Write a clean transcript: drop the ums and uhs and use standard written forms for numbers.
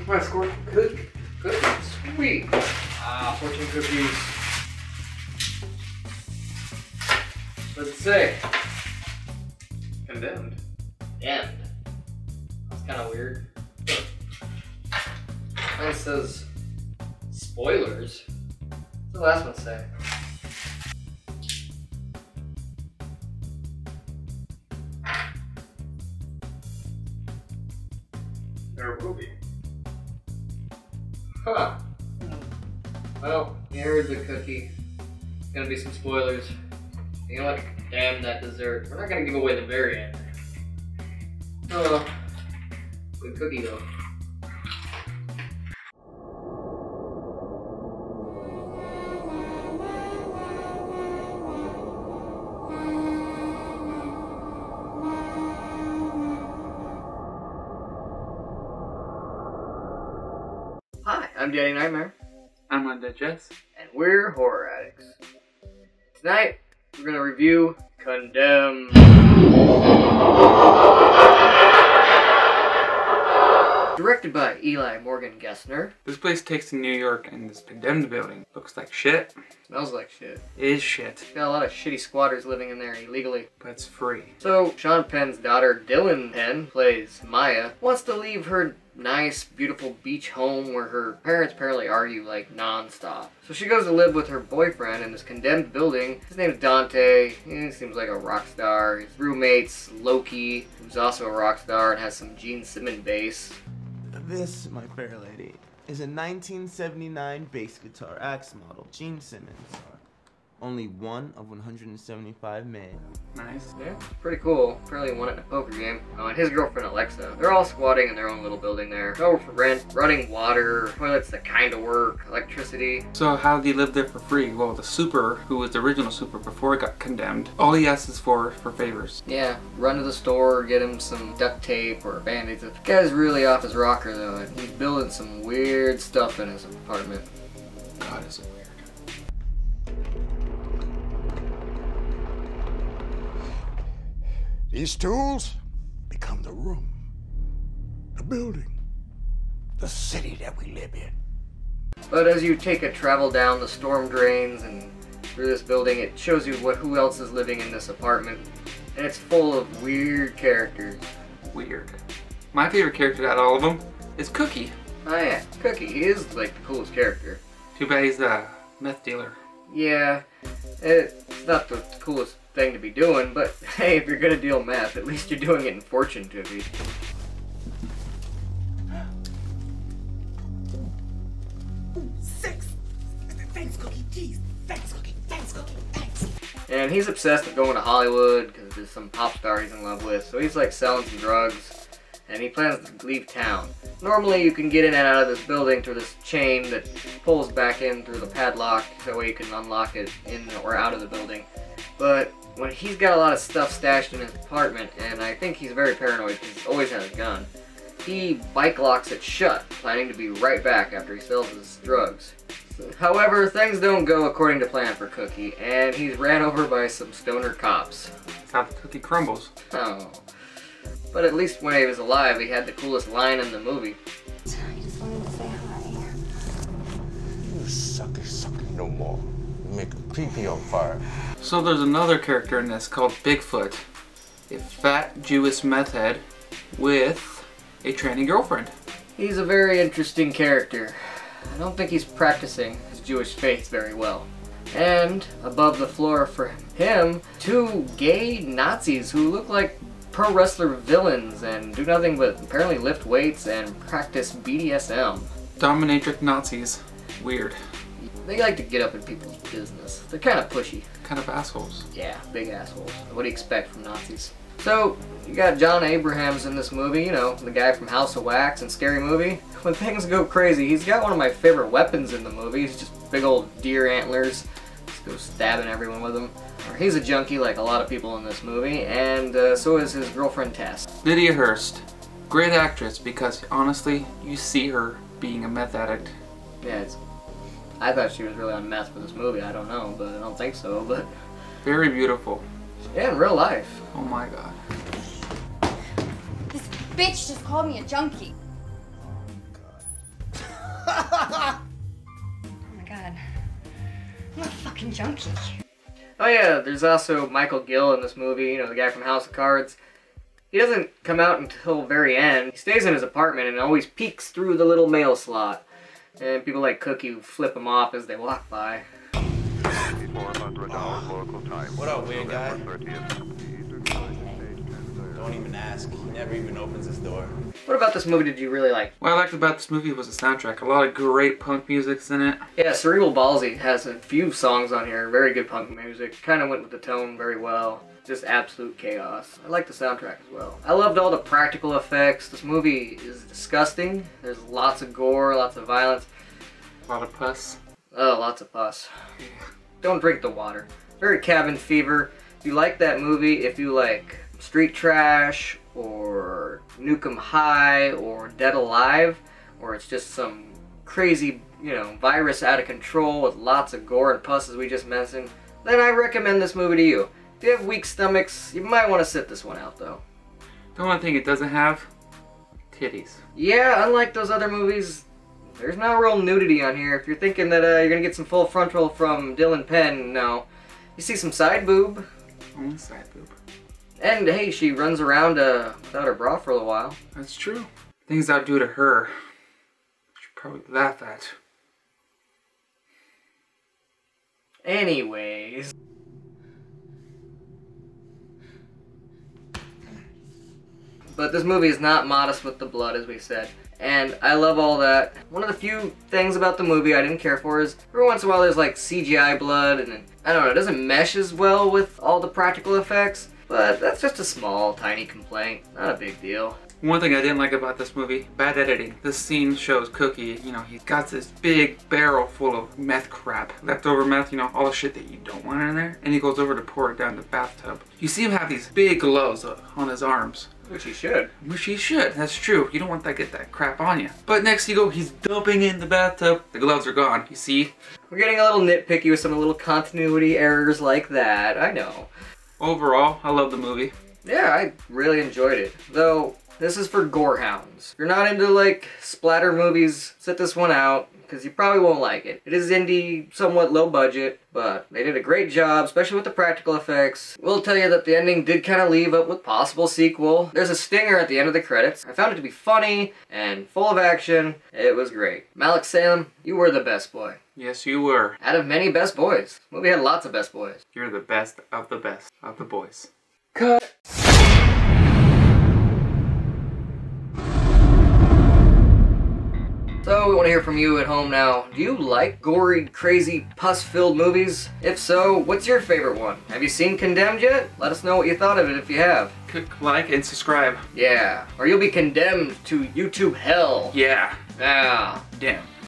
My score cookies. Sweet. Ah, fortune cookies. Let's say. Condemned. End. That's kind of weird. Mine says spoilers. What's the last one say? There will be. Huh. Well, here's a cookie. Gonna be some spoilers. You know what? Damn that dessert. We're not gonna give away the very end. Oh, good cookie though. Hi, I'm Daddy Knightmare. I'm Undead Jess. And we're horror addicts. Tonight, we're gonna review Condemned. Directed by Eli Morgan Gessner. This place takes in New York and this condemned building. Looks like shit. Smells like shit. Is shit. Got a lot of shitty squatters living in there illegally. But it's free. So, Sean Penn's daughter, Dylan Penn, plays Maya, wants to leave her nice, beautiful beach home where her parents apparently argue like non-stop. So she goes to live with her boyfriend in this condemned building. His name is Dante. He seems like a rock star. His roommate's Loki, who's also a rock star and has some Gene Simmons bass. This, my fair lady, is a 1979 bass guitar axe model, Gene Simmons. Only one of 175 made. Nice. Yeah, pretty cool. Apparently won it in a poker game. Oh, and his girlfriend Alexa. They're all squatting in their own little building there. No rent, running water, toilets that kind of work, electricity. So how did he live there for free? Well, the super, who was the original super before he got condemned, all he asks is for favors. Yeah, run to the store, get him some duct tape or band-aids. The guy's really off his rocker though, and he's building some weird stuff in his apartment. God, is it weird. These tools become the room, the building, the city that we live in. But as you take a travel down the storm drains and through this building, it shows you who else is living in this apartment. And it's full of weird characters. Weird. My favorite character out of all of them is Cookie. Oh yeah, Cookie. He is like the coolest character. Too bad he's a meth dealer. Yeah, it's not the coolest thing to be doing, but hey, if you're gonna deal meth, at least you're doing it in fortune cookies. Six. Thanks, Cookie. Jeez. Thanks, Cookie. Thanks, Cookie. Thanks. And he's obsessed with going to Hollywood because there's some pop star he's in love with, so he's like selling some drugs, and he plans to leave town. Normally you can get in and out of this building through this chain that pulls back in through the padlock, so that way you can unlock it in or out of the building. But when he's got a lot of stuff stashed in his apartment, and I think he's very paranoid because he's always had a gun, he bike locks it shut, planning to be right back after he sells his drugs. However, things don't go according to plan for Cookie, and he's ran over by some stoner cops. That's how the cookie crumbles. Oh. But at least when he was alive, he had the coolest line in the movie. I just wanted to say hi. You sucker no more. You make a pee-pee on fire. So there's another character in this called Bigfoot. A fat Jewish meth head with a tranny girlfriend. He's a very interesting character. I don't think he's practicing his Jewish faith very well. And above the floor for him, two gay Nazis who look like pro wrestler villains and do nothing but apparently lift weights and practice BDSM. Dominatrix Nazis. Weird. They like to get up in people's business. They're kind of pushy. Kind of assholes. Yeah, big assholes. What do you expect from Nazis? So, you got John Abrahams in this movie, you know, the guy from House of Wax and Scary Movie. When things go crazy, he's got one of my favorite weapons in the movie. He's just big old deer antlers. Just go stabbing everyone with them. He's a junkie like a lot of people in this movie, and so is his girlfriend Tess. Lydia Hurst. Great actress because honestly, you see her being a meth addict. Yeah, I thought she was really on meth for this movie. I don't know, but I don't think so. But Very beautiful. yeah, in real life. Oh my god. This bitch just called me a junkie. fucking junkie. Oh yeah, there's also Michael Gill in this movie, you know, the guy from House of Cards. He doesn't come out until the very end. He stays in his apartment and always peeks through the little mail slot. And people like Cookie flip him off as they walk by. What up, weird guy? Don't even ask. He never even opens his door. What about this movie did you really like? What I liked about this movie was the soundtrack. A lot of great punk music's in it. Yeah, Cerebral Ballsy has a few songs on here. Very good punk music. Kind of went with the tone very well. Just absolute chaos. I like the soundtrack as well. I loved all the practical effects. This movie is disgusting. There's lots of gore, lots of violence. A lot of pus. Oh, lots of pus. Don't drink the water. Very cabin fever. If you like that movie, if you like Street Trash or Nuke 'Em High or Dead Alive, or it's just some crazy, you know, virus out of control with lots of gore and pus as we just mentioned, then I recommend this movie to you. If you have weak stomachs, you might want to sit this one out though. The only thing it doesn't have, titties. Yeah, unlike those other movies, there's no real nudity on here. If you're thinking that you're gonna get some full frontal from Dylan Penn, no. You see some side boob. Only side boob. And hey, she runs around without her bra for a little while. That's true. Things I'd do to her, she'd probably laugh at. Anyways. But this movie is not modest with the blood, as we said. And I love all that. One of the few things about the movie I didn't care for is every once in a while there's like CGI blood and I don't know, it doesn't mesh as well with all the practical effects. But that's just a small, tiny complaint. Not a big deal. One thing I didn't like about this movie, bad editing. This scene shows Cookie, you know, he's got this big barrel full of meth crap. Leftover meth, you know, all the shit that you don't want in there. And he goes over to pour it down the bathtub. You see him have these big gloves on his arms. Which he should. Which he should, that's true. You don't want that get that crap on you. But next you go, he's dumping in the bathtub. The gloves are gone, you see? We're getting a little nitpicky with some little continuity errors like that, I know. Overall, I love the movie. Yeah, I really enjoyed it. Though, this is for gore hounds. If you're not into like splatter movies, sit this one out, because you probably won't like it. It is indie, somewhat low budget, but they did a great job, especially with the practical effects. We'll tell you that the ending did kind of leave up with possible sequel. There's a stinger at the end of the credits. I found it to be funny and full of action. It was great. Malik Salem, you were the best boy. Yes, you were. Out of many best boys. The movie had lots of best boys. You're the best of the boys. Cut! So we want to hear from you at home now. Do you like gory, crazy, pus-filled movies? If so, what's your favorite one? Have you seen Condemned yet? Let us know what you thought of it if you have. Click like and subscribe. Yeah, or you'll be condemned to YouTube hell. Yeah. Ah. Damn.